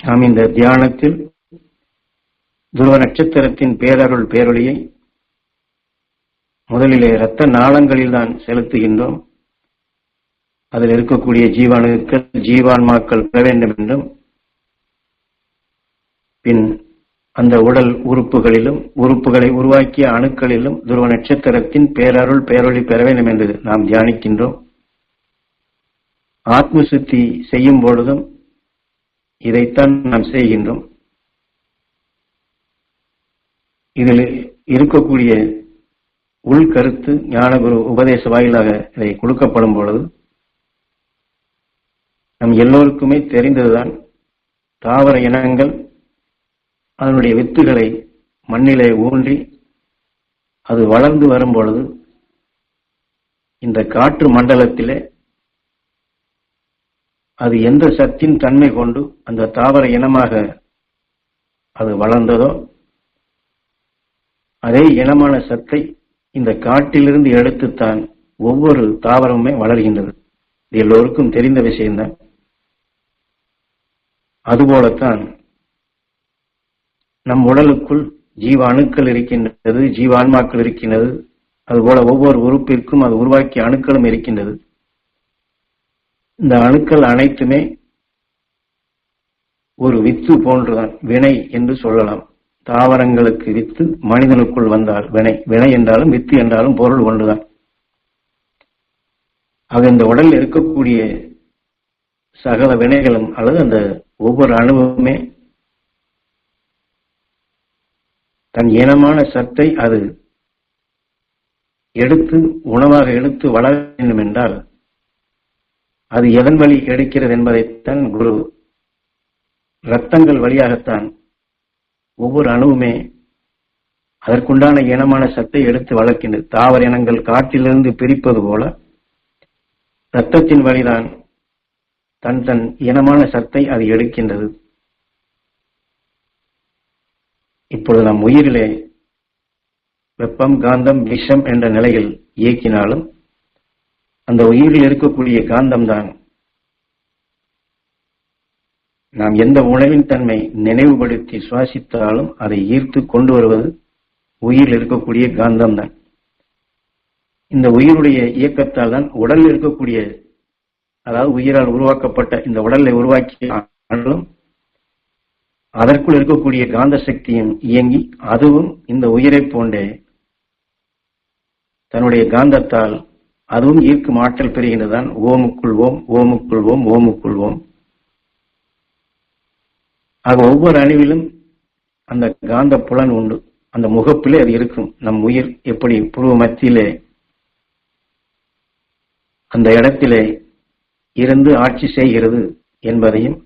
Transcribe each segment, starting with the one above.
நாம் இந்த தியானத்தில் துருவ நட்சத்திரத்தின் பேரருள் பேரொளியை முதலிலே இரத்த நாளங்களில் தான் செலுத்துகின்றோம். அதில் இருக்கக்கூடிய ஜீவாணுக்கள் ஜீவான்மாக்கள் பெற வேண்டும் என்றும், பின் அந்த உடல் உறுப்புகளிலும் உறுப்புகளை உருவாக்கிய அணுக்களிலும் துருவ நட்சத்திரத்தின் பேரருள் பேரொளி பெற வேண்டும் என்று நாம் தியானிக்கின்றோம். ஆத்ம சுத்தி செய்யும் பொழுதும் இதைத்தான் நாம் செய்கின்றோம். இதில் இருக்கக்கூடிய உள்கருத்து ஞானகுரு உபதேச வாயிலாக இதை கொடுக்கப்படும் பொழுது நம் எல்லோருக்குமே தெரிந்ததுதான், தாவர இனங்கள் அதனுடைய வித்துகளை மண்ணிலே ஊன்றி அது வளர்ந்து வரும் பொழுது இந்த காற்று மண்டலத்திலே அது எந்த சத்தின் தன்மை கொண்டு அந்த தாவர இனமாக அது வளர்ந்ததோ அதே இனமான சத்தை இந்த காட்டிலிருந்து எடுத்துத்தான் ஒவ்வொரு தாவரமுமே வளர்கின்றது. இது எல்லோருக்கும் தெரிந்த விஷயம்தான். அதுபோலத்தான் நம் உடலுக்குள் ஜீவ அணுக்கள் இருக்கின்றது, ஜீவான்மாக்கள் இருக்கின்றது. அதுபோல ஒவ்வொரு உறுப்பிற்கும் அது உருவாக்கிய அணுக்களும் இருக்கின்றது. இந்த அணுக்கள் அனைத்துமே ஒரு வித்து போன்றுதான், வினை என்று சொல்லலாம். தாவரங்களுக்கு வித்து, மனிதனுக்குள் வந்தால் வினை. வினை என்றாலும் வித்து என்றாலும் பொருள் ஒன்றுதான். ஆக இந்த உடலில் இருக்கக்கூடிய சகல வினைகளும் அல்லது அந்த ஒவ்வொரு அணுவுமே தன் இனமான சத்தை அது எடுத்து உணவாக எடுத்து வளர வேண்டும் என்றால் அது எதன் வழி எடுக்கிறது என்பதைத்தான் குரு இரத்தங்கள் வழியாகத்தான் ஒவ்வொரு அணுவுமே அதற்குண்டான இனமான சத்தை எடுத்து வளர்க்கின்றது. தாவர இனங்கள் காட்டிலிருந்து பிரிப்பது போல இரத்தத்தின் வழிதான் தன் தன் இனமான சத்தை அது எடுக்கின்றது. இப்பொழுது நம் உயிரிலே வெப்பம், காந்தம், விஷம் என்ற நிலையில் இயக்கினாலும் அந்த உயிரில் இருக்கக்கூடிய காந்தம்தான் நாம் எந்த உணவின் தன்மை நினைவுபடுத்தி சுவாசித்தாலும் அதை ஈர்த்து கொண்டு வருவது உயிரில் இருக்கக்கூடிய காந்தம்தான். இந்த உயிருடைய இயக்கத்தால் தான் உடலில் இருக்கக்கூடிய, அதாவது உயிரால் உருவாக்கப்பட்ட இந்த உடலை உருவாக்கியும் அதற்குள் இருக்கக்கூடிய காந்த சக்தியும் இயங்கி அதுவும் இந்த உயிரை போன்றே தன்னுடைய காந்தத்தால் அதுவும் ஈர்க்கும் ஆற்றல் பெறுகின்றதான். ஓமுக்குள் ஓம், ஓமுக்குள் ஓம், ஓமுக்குள் ஓம். ஆக ஒவ்வொரு அணுவிலும் அந்த காந்த புலன் உண்டு. அந்த முகப்பிலே அது இருக்கும். நம் உயிர் எப்படி புருவ மத்தியிலே அந்த இடத்திலே இருந்து ஆட்சி செய்கிறது என்பதையும்,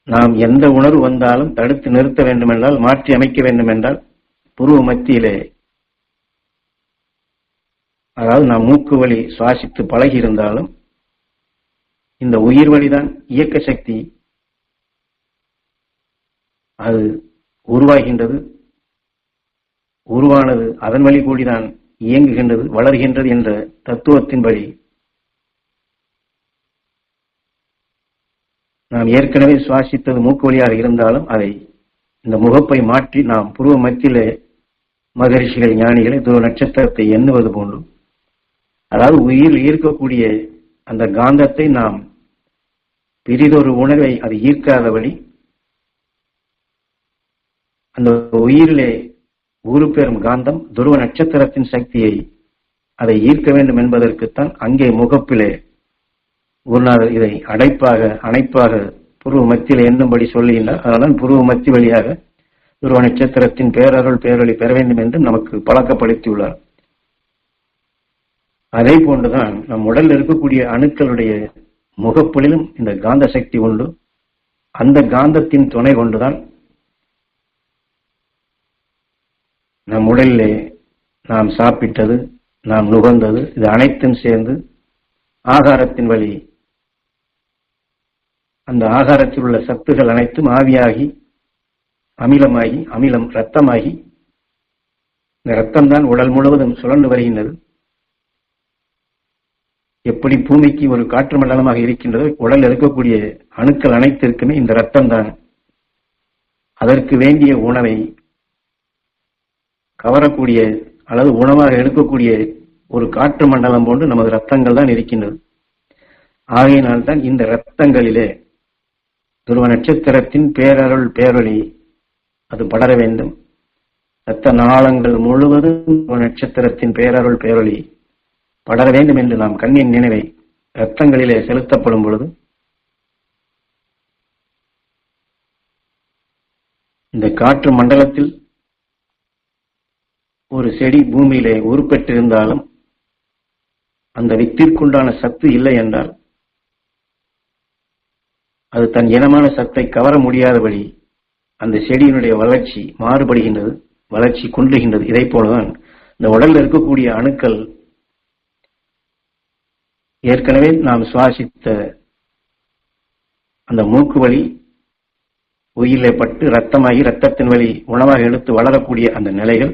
நாம் எந்த உணர்வு வந்தாலும் தடுத்து நிறுத்த வேண்டுமென்றால், மாற்றி அமைக்க வேண்டுமென்றால் புருவ மத்தியிலே, அதாவது நாம் மூக்கு வழி சுவாசித்து பழகி இருந்தாலும் இந்த உயிர் வழிதான் இயக்க சக்தி அது உருவாகின்றது. உருவானது அதன் வழி கூடிதான் இயங்குகின்றது, வளர்கின்றது என்ற தத்துவத்தின்படி நாம் ஏற்கனவே சுவாசித்தது மூக்கு வழியாக இருந்தாலும் அதை இந்த முகப்பை மாற்றி நாம் புருவ மத்தியிலே மகரிஷிகள் ஞானிகளை துருவ நட்சத்திரத்தை எண்ணுவது போன்று, அதாவது உயிரில் ஈர்க்கக்கூடிய அந்த காந்தத்தை நாம் பிரிதொரு உணர்வை அது ஈர்க்காதபடி அந்த உயிரிலே ஊறு பெறும் காந்தம் துருவ நட்சத்திரத்தின் சக்தியை அதை ஈர்க்க வேண்டும் என்பதற்குத்தான் அங்கே முகப்பிலே குருநாதர் இதை அணைப்பாக புருவ மத்தியில் எண்ணும்படி சொல்லுகின்றார். அதனால் புருவ மத்தி வழியாக துருவ நட்சத்திரத்தின் பேரருள் பேரொளி பெற வேண்டும் என்று நமக்கு பழக்கப்படுத்தியுள்ளார். அதே போன்றுதான் நம் உடலில் இருக்கக்கூடிய அணுக்களுடைய முகப்புலிலும் இந்த காந்த சக்தி உண்டு. அந்த காந்தத்தின் துணை கொண்டுதான் நம் உடலிலே நாம் சாப்பிட்டது, நாம் நுகர்ந்தது, இது அனைத்தும் சேர்ந்து ஆகாரத்தின் வழி அந்த ஆகாரத்தில் உள்ள சத்துகள் அனைத்தும் ஆவியாகி அமிலமாகி, அமிலம் இரத்தமாகி, இந்த இரத்தம்தான் உடல் முழுவதும் சுழன்று வருகின்றது. எப்படி பூமிக்கு ஒரு காற்று மண்டலமாக இருக்கின்றதோ, உடலில் இருக்கக்கூடிய அணுக்கள் அனைத்திற்குமே இந்த ரத்தம் தான் அதற்கு வேண்டிய உணவை கவரக்கூடிய அல்லது உணவாக எடுக்கக்கூடிய ஒரு காற்று மண்டலம் போன்று நமது ரத்தங்கள் தான் இருக்கின்றது. ஆகையினால்தான் இந்த ரத்தங்களிலே துருவ நட்சத்திரத்தின் பேரருள் பேரொளி அது படர வேண்டும். இரத்த நாளங்கள் முழுவதும் துருவ நட்சத்திரத்தின் பேரருள் பேரொளி படர வேண்டும் என்று நாம் கண்ணின் நினைவை இரத்தங்களிலே செலுத்தப்படும் பொழுது இந்த காற்று மண்டலத்தில் ஒரு செடி பூமியிலே உருப்பெற்றிருந்தாலும் அந்த வித்திற்குண்டான சத்து இல்லை என்றால் அது தன் இனமான சத்தை கவர முடியாதபடி அந்த செடியினுடைய வளர்ச்சி மாறுபடுகின்றது, வளர்ச்சி குன்றுகின்றது. இதை போலதான் இந்த உடலில் இருக்கக்கூடிய அணுக்கள் ஏற்கனவே நாம் சுவாசித்த அந்த மூக்கு வழி உயிரிலே பட்டு ரத்தமாகி ரத்தத்தின் வழி உணவாக எடுத்து வளரக்கூடிய அந்த நிலைகள்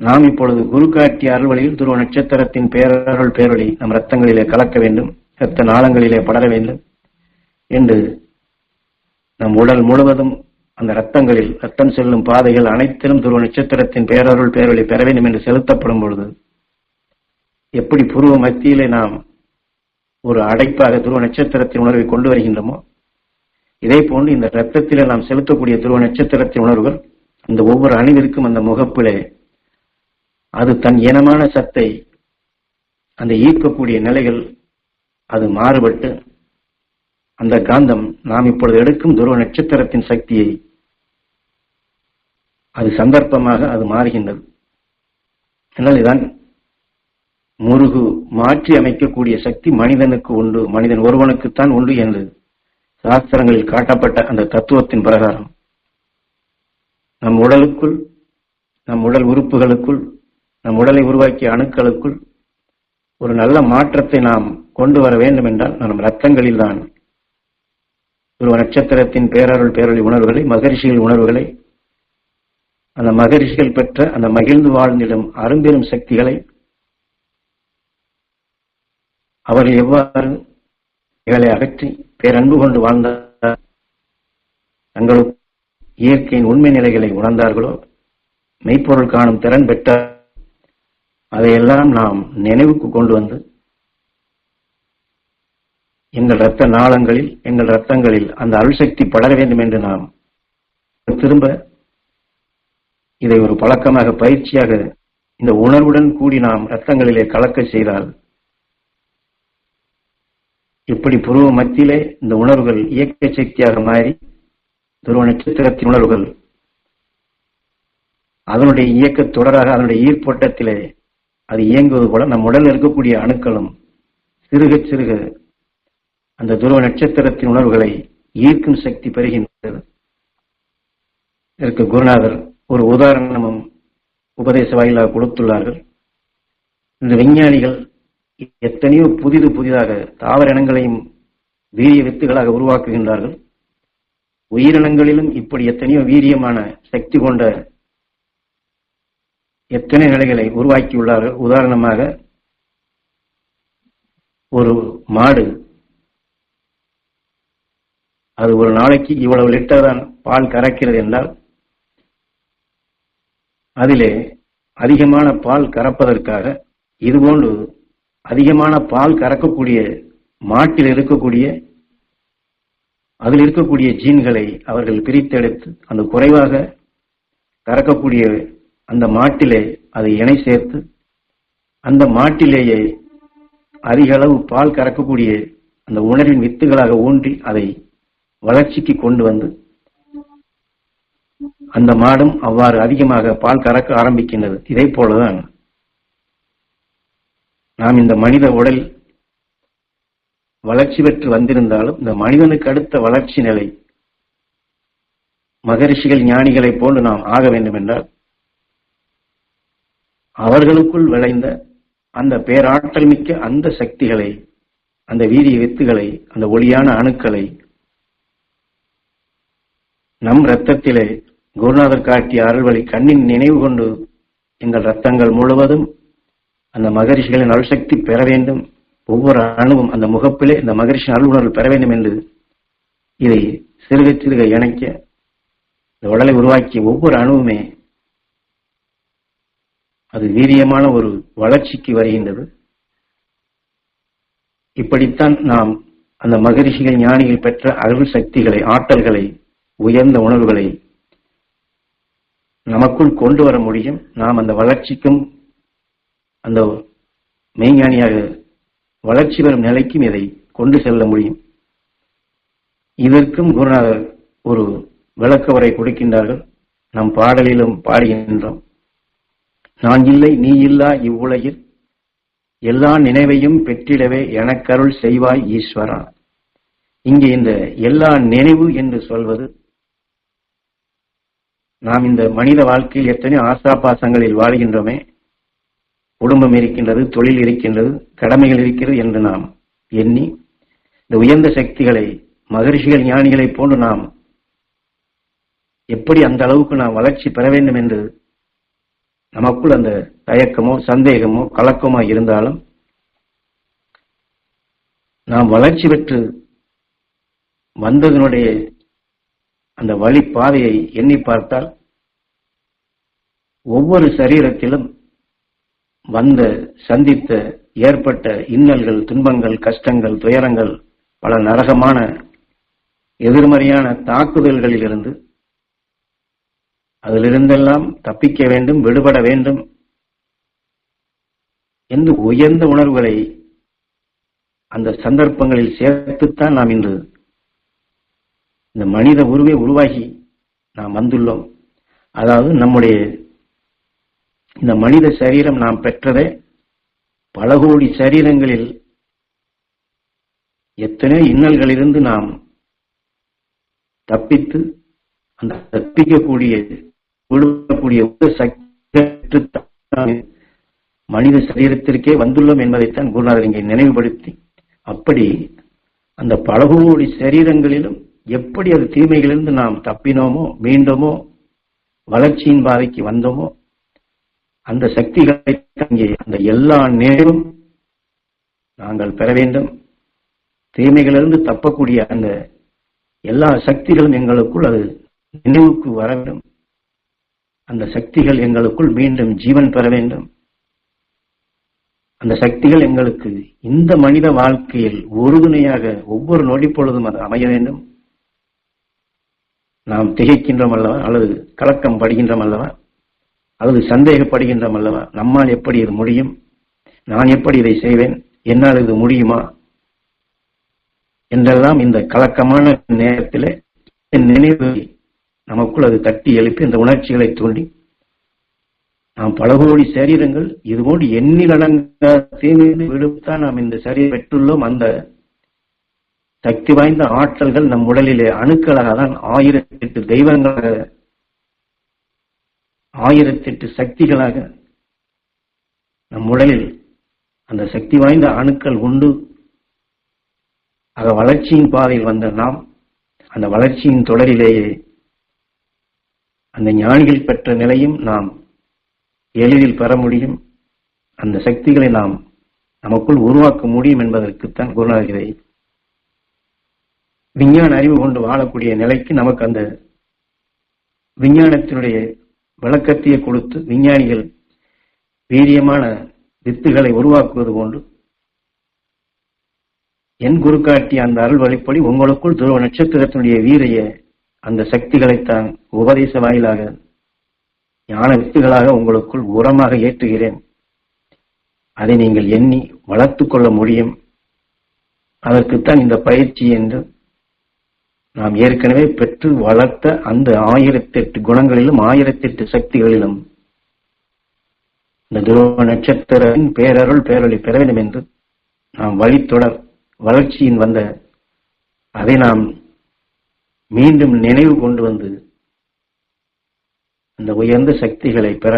நாம் இப்பொழுது குரு காட்டிய அருள்வழியில் துருவ நட்சத்திரத்தின் பேரருள் பேரொளி நம் ரத்தங்களிலே கலக்க வேண்டும், இரத்த நாளங்களிலே படர வேண்டும் என்று நம் உடல் முழுவதும் அந்த ரத்தங்களில் ரத்தம் செல்லும் பாதைகள் அனைத்திலும் துருவ நட்சத்திரத்தின் பேரருள் பேரொளி பெற வேண்டும் என்று செலுத்தப்படும் பொழுது எப்படி புருவ மத்தியிலே நாம் ஒரு அடைப்பாக துருவ நட்சத்திரத்தின் உணர்வை கொண்டு வருகின்றோமோ, இதே போன்று இந்த ரத்தத்திலே நாம் செலுத்தக்கூடிய துருவ நட்சத்திரத்தின் உணர்வுகள் அந்த ஒவ்வொரு அணிவிற்கும் அந்த முகப்பிலே அது தன் இனமான சத்தை அந்த ஈர்க்கக்கூடிய நிலைகள் அது மாறுபட்டு அந்த காந்தம் நாம் இப்பொழுது எடுக்கும் துருவ நட்சத்திரத்தின் சக்தியை அது சந்தர்ப்பமாக அது மாறுகின்றது. அதனால் இதான் முருகு மாற்றி அமைக்கக்கூடிய சக்தி மனிதனுக்கு உண்டு, மனிதன் ஒருவனுக்குத்தான் உண்டு என்று சாஸ்திரங்களில் காட்டப்பட்ட அந்த தத்துவத்தின் பிரகாரம் நம் உடலுக்குள், நம் உடல் உறுப்புகளுக்குள், நம் உடலை உருவாக்கிய அணுக்களுக்குள் ஒரு நல்ல மாற்றத்தை நாம் கொண்டு வர வேண்டும் என்றால் நம் ரத்தங்களில் தான் துருவ நட்சத்திரத்தின் பேரருள் பேரொளி உணர்வுகளை, மகரிஷிகள் உணர்வுகளை, அந்த மகரிஷிகள் பெற்ற அந்த மகிழ்ந்து வாழ்ந்திடும் அரும்பெரும் சக்திகளை அவர்கள் எவ்வாறு இவைகளை அகற்றி பேரன்பு கொண்டு வாழ்ந்தார், தங்களுக்கு இயற்கையின் உண்மை நிலைகளை உணர்ந்தார்களோ, மெய்ப்பொருள் காணும் திறன் பெற்றார், அதையெல்லாம் நாம் நினைவுக்கு கொண்டு வந்து எங்கள் இரத்த நாளங்களில், எங்கள் இரத்தங்களில் அந்த அருள்சக்தி படர வேண்டும் என்று நாம் திரும்ப இதை ஒரு பழக்கமாக பயிற்சியாக இந்த உணர்வுடன் கூடி நாம் இரத்தங்களிலே கலக்க செய்தால் இப்படி புருவ மத்தியிலே இந்த உணர்வுகள் இயக்க சக்தியாக மாறி துருவ நட்சத்திரத்தின் உணர்வுகள் அதனுடைய இயக்க தொடராக அதனுடைய ஈர்ப்போட்டத்திலே அது இயங்குவது போல நம் உடலில் இருக்கக்கூடிய அணுக்களும் சிறுக சிறுக அந்த துருவ நட்சத்திரத்தின் உணர்வுகளை ஈர்க்கும் சக்தி பெறுகின்றது. இதற்கு குருநாதர் ஒரு உதாரணமும் உபதேச வாயிலாக கொடுத்துள்ளார்கள். இந்த விஞ்ஞானிகள் எத்தனையோ புதிதாக தாவர இனங்களையும் வீரிய வித்துகளாக உருவாக்குகின்றார்கள். உயிரினங்களிலும் இப்படி எத்தனையோ வீரியமான சக்தி கொண்ட எத்தனை நிலைகளை உருவாக்கியுள்ளார்கள். உதாரணமாக ஒரு மாடு அது ஒரு நாளைக்கு இவ்வளவு லிட்டர் தான் பால் கறக்கிறது என்றால் அதிலே அதிகமான பால் கறப்பதற்காக இதுபோன்று அதிகமான பால் கறக்கக்கூடிய மாட்டில் இருக்கக்கூடிய அதில் இருக்கக்கூடிய ஜீன்களை அவர்கள் பிரித்தெடுத்து அந்த குறைவாக கறக்கக்கூடிய அந்த மாட்டிலே அதை இணை சேர்த்து அந்த மாட்டிலேயே அதிக அளவு பால் கறக்கக்கூடிய அந்த உணர்வின் வித்துகளாக ஊன்றி அதை வளர்ச்சிக்கு கொண்டு வந்து அந்த மாடும் அவ்வாறு அதிகமாக பால் கறக்க ஆரம்பிக்கின்றது. இதே போலதான் நாம் இந்த மனித உடல் வளர்ச்சி பெற்று வந்திருந்தாலும் இந்த மனிதனுக்கு அடுத்த வளர்ச்சி நிலை மகரிஷிகள் ஞானிகளை போன்று நாம் ஆக வேண்டும் என்றால் அவர்களுக்குள் விளைந்த அந்த பேராற்றல் மிக்க அந்த சக்திகளை, அந்த வீரிய வித்துகளை, அந்த ஒளியான அணுக்களை நம் இரத்தத்திலே குருநாதர் காட்டிய அருள்வழி கண்ணின் நினைவு கொண்டு எங்கள் இரத்தங்கள் முழுவதும் அந்த மகரிஷிகளின் அருள்சக்தி பெற வேண்டும், ஒவ்வொரு அணுவும் அந்த முகப்பிலே இந்த மகரிஷி அருளுணர்வு பெற வேண்டும் என்று இதை சிறுக சிறுக இணைக்க இந்த உடலை உருவாக்கிய ஒவ்வொரு அணுவுமே அது வீரியமான ஒரு வளர்ச்சிக்கு வருகின்றது. இப்படித்தான் நாம் அந்த மகரிஷிகள் ஞானிகள் பெற்ற அருள் சக்திகளை, ஆற்றல்களை, உயர்ந்த உணர்வுகளை நமக்குள் கொண்டு வர முடியும். நாம் அந்த வளர்ச்சிக்கும் அந்த மெய்ஞானியாக வளர்ச்சி பெறும் நிலைக்கும் இதை கொண்டு செல்ல முடியும். இதற்கும் குருநாதர் ஒரு விளக்க உரை கொடுக்கின்றார்கள். நம் பாடலிலும் பாடுகின்றோம். நான் இல்லை நீ இல்லா இவ்வுலகில் எல்லா நினைவையும் பெற்றிடவே எனக்கருள் செய்வாய் ஈஸ்வரா. இங்கே இந்த எல்லா நினைவு என்று சொல்வது, நாம் இந்த மனித வாழ்க்கையில் எத்தனையோ ஆசாபாசங்களில் வாழ்கின்றோமே, குடும்பம் இருக்கின்றது, தொழில் இருக்கின்றது, கடமைகள் இருக்கிறது என்று நாம் எண்ணி இந்த உயர்ந்த சக்திகளை மகரிஷிகள் ஞானிகளை போன்று நாம் எப்படி அந்த அளவுக்கு நாம் வளர்ச்சி பெற வேண்டும் என்று நமக்குள் அந்த தயக்கமோ சந்தேகமோ கலக்கமோ இருந்தாலும் நாம் வளர்ச்சி பெற்று வந்ததனுடைய அந்த வழி பாதையை எண்ணி பார்த்தால் ஒவ்வொரு சரீரத்திலும் வந்த சந்தித்த ஏற்பட்ட இன்னல்கள், துன்பங்கள், கஷ்டங்கள், துயரங்கள், பல நரகமான எதிர்மறையான தாக்குதல்களில் இருந்து அதிலிருந்தெல்லாம் தப்பிக்க வேண்டும், விடுபட வேண்டும் என்று உயர்ந்த உணர்வுகளை அந்த சந்தர்ப்பங்களில் சேர்த்துத்தான் நாம் இன்று இந்த மனித உருவை உருவாகி நாம் வந்துள்ளோம். அதாவது நம்முடைய இந்த மனித சரீரம் நாம் பெற்றதே பல கோடி சரீரங்களில் எத்தனையோ இன்னல்களிலிருந்து நாம் தப்பித்து அந்த தப்பிக்கக்கூடிய மனித சரீரத்திற்கே வந்துள்ளோம் என்பதைத்தான் குருநாதர் இங்கே நினைவுபடுத்தி, அப்படி அந்த பல கோடி சரீரங்களிலும் எப்படி அது தீமைகளிலிருந்து நாம் தப்பினோமோ, மீண்டோமோ, வளர்ச்சியின் பாதைக்கு வந்தோமோ, அந்த சக்திகளை அங்கே அந்த எல்லா நேரம் நாங்கள் பெற வேண்டும். தீமைகளிலிருந்து தப்பக்கூடிய அந்த எல்லா சக்திகளும் எங்களுக்குள் அது நினைவுக்கு வர வேண்டும். அந்த சக்திகள் எங்களுக்குள் மீண்டும் ஜீவன் பெற வேண்டும். அந்த சக்திகள் எங்களுக்கு இந்த மனித வாழ்க்கையில் உறுதுணையாக ஒவ்வொரு நொடி பொழுதும் அது அமைய வேண்டும். நாம் திகைக்கின்றோம் அல்லவா, அல்லது கலக்கம் படுகின்றோம் அல்லவா, அல்லது சந்தேகப்படுகின்றோம் அல்லவா, நம்மால் எப்படி இது முடியும், நான் எப்படி இதை செய்வேன், என்னால் இது முடியுமா என்றெல்லாம் இந்த கலக்கமான நேரத்தில் நினைவு நமக்குள் அது தட்டி எழுப்பி இந்த உணர்ச்சிகளை தூண்டி நாம் பல கோடி சரீரங்கள் இதுபோன்று எண்ணிலடங்க தீமையிலிருந்து விடுத்தான் நாம் இந்த சரீரம் பெற்றுள்ளோம். அந்த சக்தி வாய்ந்த ஆற்றல்கள் நம் உடலிலே அணுக்களாக தான் 1008 தெய்வங்களாக, 1008 சக்திகளாக நம் உடலில் அந்த சக்தி வாய்ந்த அணுக்கள் உண்டு. ஆக வளர்ச்சியின் பாதையில் வந்த நாம் அந்த வளர்ச்சியின் தொடரிலேயே அந்த ஞானிகள் பெற்ற நிலையும் நாம் எளிதில் பெற முடியும். அந்த சக்திகளை நாம் நமக்குள் உருவாக்க முடியும் என்பதற்குத்தான் குருநாதர் இதை விஞ்ஞான அறிவு கொண்டு வாழக்கூடிய நிலைக்கு நமக்கு அந்த விஞ்ஞானத்தினுடைய விளக்கத்தையே கொடுத்து விஞ்ஞானிகள் வீரியமான வித்துகளை உருவாக்குவது போன்று என் குரு காட்டிய அந்த அருள் வழிப்படி உங்களுக்குள் துருவ நட்சத்திரத்தினுடைய வீரிய அந்த சக்திகளைத்தான் உபதேச வாயிலாக ஞான வித்துகளாக உங்களுக்குள் உரமாக ஏற்றுகிறேன். அதை நீங்கள் எண்ணி வளர்த்துக் கொள்ள முடியும். அதற்குத்தான் இந்த பயிற்சி என்று நாம் ஏற்கனவே பெற்று வளர்த்த அந்த 1008 குணங்களிலும் 1008 சக்திகளிலும் இந்த துருவ நட்சத்திரின் பேரருள் பேரொளி பெற வேண்டும் என்று நாம் வழித்தொடர் வளர்ச்சியின் வந்த அதை நாம் மீண்டும் நினைவு கொண்டு வந்து அந்த உயர்ந்த சக்திகளை பெற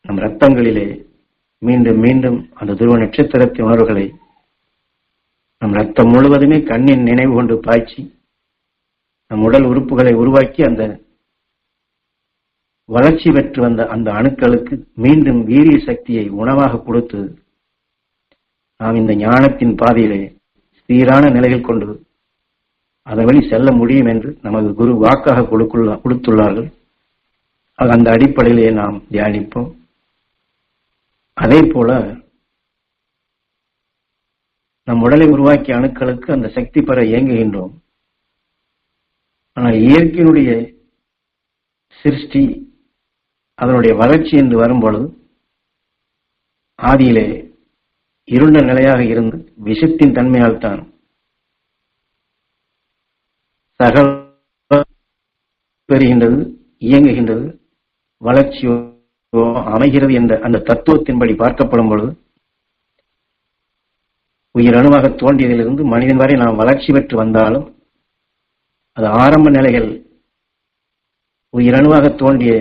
நம் ரத்தங்களிலே மீண்டும் மீண்டும் அந்த துருவ நட்சத்திரத்தின் உணர்வுகளை நம் ரத்தம் முழுவதுமே கண்ணின் நினைவு கொண்டு பாய்ச்சி நம் உடல் உறுப்புகளை உருவாக்கி அந்த வளர்ச்சி பெற்று வந்த அந்த அணுக்களுக்கு மீண்டும் வீரிய சக்தியை உணவாக கொடுத்து நாம் இந்த ஞானத்தின் பாதையிலே சீரான நிலையில் கொண்டு அதன் வழி செல்ல முடியும் என்று நமது குரு வாக்காக கொடுத்துள்ளார்கள். அந்த அடிப்படையிலே நாம் தியானிப்போம். அதே போல நம் உடலை உருவாக்கிய அணுக்களுக்கு அந்த சக்தி பெற இயங்குகின்றோம். ஆனால் இயற்கையினுடைய சிருஷ்டி, அதனுடைய வளர்ச்சி என்று வரும்பொழுது ஆதியிலே இருண்ட நிலையாக இருந்து விஷத்தின் தன்மையால் தான் சகல பெறுகின்றது, இயங்குகின்றது, வளர்ச்சியோ அமைகிறது என்ற அந்த தத்துவத்தின்படி பார்க்கப்படும் பொழுது உயிரணுவாக தோன்றியதிலிருந்து மனிதன் வரை நாம் வளர்ச்சி பெற்று வந்தாலும் அது ஆரம்ப நிலைகள் உயிரணுவாக தோன்றிய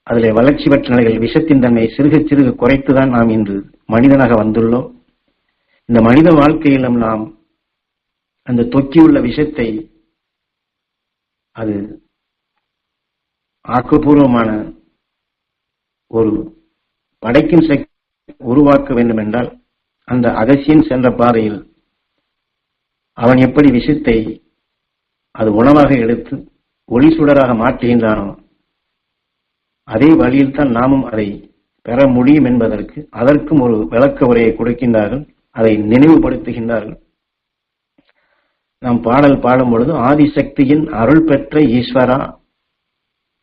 அதில் வளர்ச்சி பெற்ற நிலைகள் விஷத்தின் தன்மை சிறுக சிறுக குறைத்துதான் நாம் இன்று மனிதனாக வந்துள்ளோம். இந்த மனித வாழ்க்கையிலும் நாம் அந்த தொக்கியுள்ள விஷத்தை அது ஆக்கப்பூர்வமான ஒரு படைக்கும் சக்தி உருவாக்க வேண்டும் என்றால் அந்த அகசியன் சென்ற பாதையில் அவன் எப்படி விஷத்தை அது உணவாக எடுத்து ஒளி சுடராக மாற்றுகின்றானோ அதே வழியில் தான் நாமும் அதை பெற முடியும் என்பதற்கு அதற்கும் ஒரு விளக்க உரையை கொடுக்கின்றார்கள், அதை நினைவுபடுத்துகின்றார்கள். நாம் பாடல் பாடும் பொழுது ஆதிசக்தியின் அருள் பெற்ற ஈஸ்வரா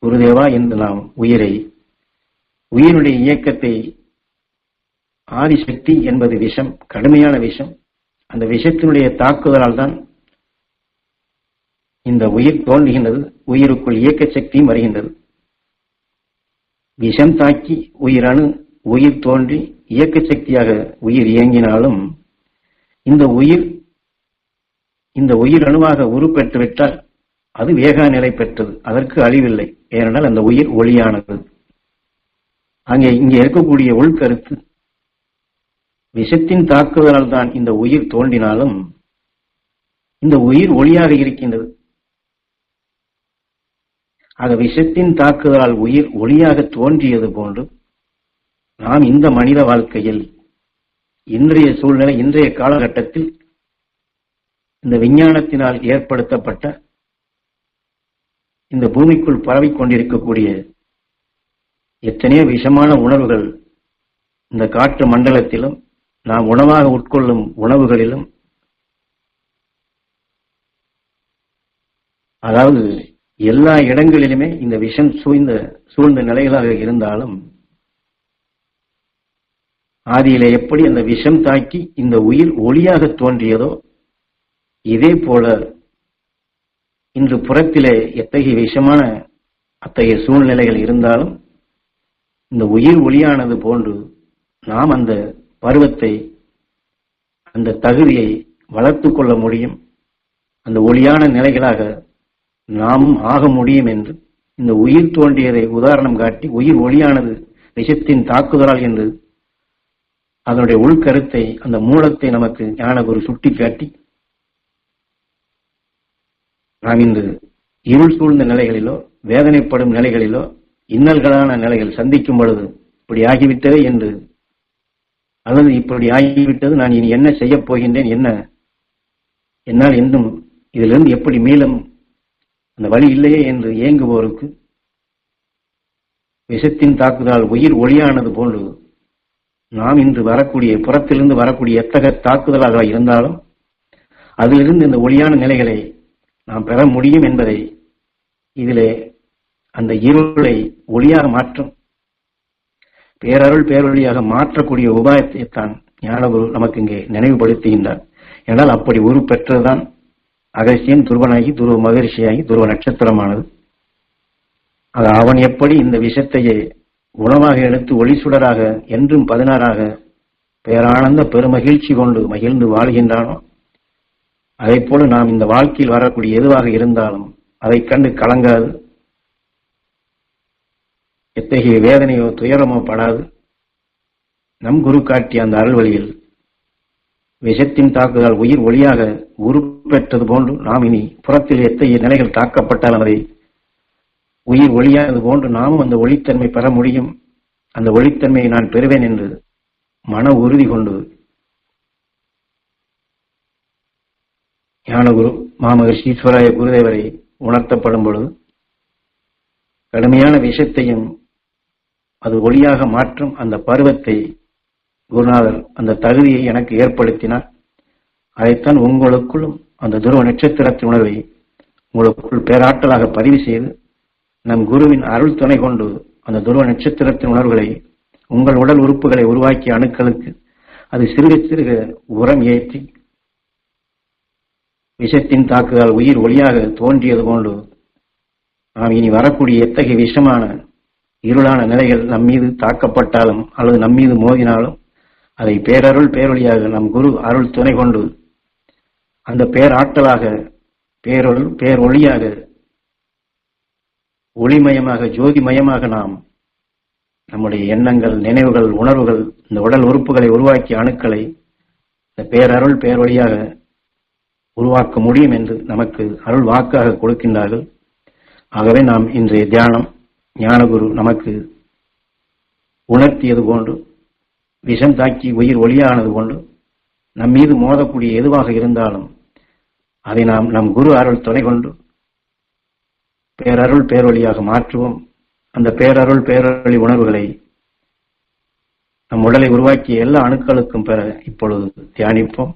குருதேவா என்று நாம் உயிருடைய இயக்கத்தை, ஆதிசக்தி என்பது விஷம், கடுமையான விஷம். அந்த விஷத்தினுடைய தாக்குதலால் தான் இந்த உயிர் தோன்றுகின்றது, உயிருக்குள் இயக்க சக்தியும் வருகின்றது. விஷம் தாக்கி உயிர் தோன்றி இயக்க சக்தியாக உயிர் இயங்கினாலும் இந்த உயிர் அணுவாக உருப்பெற்றுவிட்டால் அது வேகா நிலை பெற்றது, அதற்கு அழிவில்லை. ஏனென்றால் அந்த உயிர் ஒளியானது. இங்கே இருக்கக்கூடிய உள்கருத்து, விஷத்தின் தாக்குதலால் தான் இந்த உயிர் தோன்றினாலும் இந்த உயிர் ஒளியாக இருக்கின்றது. ஆக விஷத்தின் தாக்குதலால் உயிர் ஒளியாக தோன்றியது போன்று நாம் இந்த மனித வாழ்க்கையில் இன்றைய சூழ்நிலை, இன்றைய காலகட்டத்தில் இந்த விஞ்ஞானத்தினால் ஏற்படுத்தப்பட்ட இந்த பூமிக்குள் பரவிக் கொண்டிருக்கக்கூடிய எத்தனையோ விஷமான உணர்வுகள் இந்த காற்று மண்டலத்திலும் நாம் உணவாக உட்கொள்ளும் உணவுகளிலும், அதாவது எல்லா இடங்களிலுமே இந்த விஷம் சூழ்ந்த நிலைகளாக இருந்தாலும் ஆதியிலே எப்படி அந்த விஷம் தாக்கி இந்த உயிர் ஒளியாக தோன்றியதோ இதே போல இன்று புறத்திலே எத்தகைய விஷமான அத்தகைய சூழ்நிலைகள் இருந்தாலும் இந்த உயிர் ஒளியானது போன்று நாம் அந்த பருவத்தை, அந்த தகுதியை வளர்த்துக் கொள்ள முடியும், அந்த ஒளியான நிலைகளாக நாமும் ஆக முடியும் என்று இந்த உயிர் தோன்றியதை உதாரணம் காட்டி, உயிர் ஒளியானது விஷத்தின் தாக்குதலால் என்று அதனுடைய உள்கருத்தை, அந்த மூலத்தை நமக்கு ஞானகுரு சுட்டிக்காட்டி நாம் இன்று இருள் சூழ்ந்த நிலைகளிலோ வேதனைப்படும் நிலைகளிலோ இன்னல்களான நிலைகள் சந்திக்கும் பொழுது இப்படி ஆகிவிட்டதே என்று, அல்லது இப்படி ஆகிவிட்டது, நான் இனி என்ன செய்யப் போகின்றேன், என்னால் இன்னும் இதிலிருந்து எப்படி மீளும் அந்த வழி இல்லையே என்று ஏங்குவோருக்கு விஷத்தின் தாக்குதலால் உயிர் ஒளியானது போன்று நாம் இன்று வரக்கூடிய புறத்திலிருந்து வரக்கூடிய எத்தகைய தாக்குதலாக இருந்தாலும் அதிலிருந்து இந்த ஒளியான நிலைகளை நாம் பெற முடியும் என்பதை, இதிலே அந்த இருளை ஒளியாக மாற்றும் பேரருள் பேரொழியாக மாற்றக்கூடிய உபாயத்தைத்தான் ஞானகுரு நமக்கு இங்கே நினைவுபடுத்துகின்றார். என்றால் அப்படி உரு பெற்றதுதான் அகசியன் துருவனாகி துருவ மகரிஷியாகி துருவ நட்சத்திரமானது. அவன் எப்படி இந்த விஷத்தையே உணவாக எடுத்து ஒளி சுடராக என்றும் 16ஆக பேரானந்த பெருமகிழ்ச்சி கொண்டு மகிழ்ந்து வாழ்கின்றானோ அதை போல நாம் இந்த வாழ்க்கையில் வரக்கூடிய எதுவாக இருந்தாலும் அதை கண்டு கலங்காது, எத்தகைய வேதனையோ துயரமோ படாது, நம் குரு காட்டிய அந்த அருள்வழியில் விஷத்தின் தாக்குதல் உயிர் ஒளியாக உருப்பெற்றது போன்று நாம் இனி புறத்தில் எத்தகைய நிலைகள் தாக்கப்பட்டால் அதை உயிர் ஒளியானது போன்று நாமும் அந்த ஒளித்தன்மை பெற முடியும். அந்த ஒளித்தன்மையை நான் பெறுவேன் என்று மன உறுதி கொண்டு ஞானகுரு மாமகர்ஷி ஈஸ்வராய குருதேவரை உணர்த்தப்படும் பொழுது கடுமையான விஷத்தையும் அது ஒளியாக மாற்றும் அந்த பருவத்தை குருநாதர் அந்த தகுதியை எனக்கு ஏற்படுத்தினார். அதைத்தான் உங்களுக்குள்ளும் அந்த துருவ நட்சத்திரத்தின் உணர்வை உங்களுக்குள் பேராற்றலாக பதிவு செய்து நம் குருவின் அருள் துணை கொண்டு அந்த துருவ நட்சத்திரத்தின் உணர்வுகளை உங்கள் உடல் உறுப்புகளை உருவாக்கிய அணுக்களுக்கு அது சிறுக சிறுக உரம் ஏற்றி விஷத்தின் தாக்குதல் உயிர் ஒளியாக தோன்றியது போன்று நாம் இனி வரக்கூடிய எத்தகைய விஷமான இருளான நிலைகள் நம் மீது தாக்கப்பட்டாலும் அல்லது நம் மீது மோதினாலும் அதை பேரருள் பேரொழியாக நம் குரு அருள் துணை கொண்டு அந்த பேராற்றலாக பேரொருள் பேரொழியாக ஒளிமயமாக ஜோதிமயமாக நாம் நம்முடைய எண்ணங்கள் நினைவுகள் உணர்வுகள் இந்த உடல் உறுப்புகளை உருவாக்கிய அணுக்களை இந்த பேரருள் பேரொழியாக உருவாக்க முடியும் என்று நமக்கு அருள் வாக்காக கொடுக்கின்றார்கள். ஆகவே நாம் இன்றைய தியானம் ஞானகுரு நமக்கு உணர்த்தியது போன்று விஷம் தாக்கி உயிர் ஒளியானது போன்று நம் மீது மோதக்கூடிய எதுவாக இருந்தாலும் அதை நாம் நம் குரு அருள் துணை கொண்டு பேரருள் பேரொழியாக மாற்றுவோம். அந்த பேரருள் பேரொழி உணர்வுகளை நம் உடலை உருவாக்கிய எல்லா அணுக்களுக்கும் பெற இப்பொழுது தியானிப்போம்.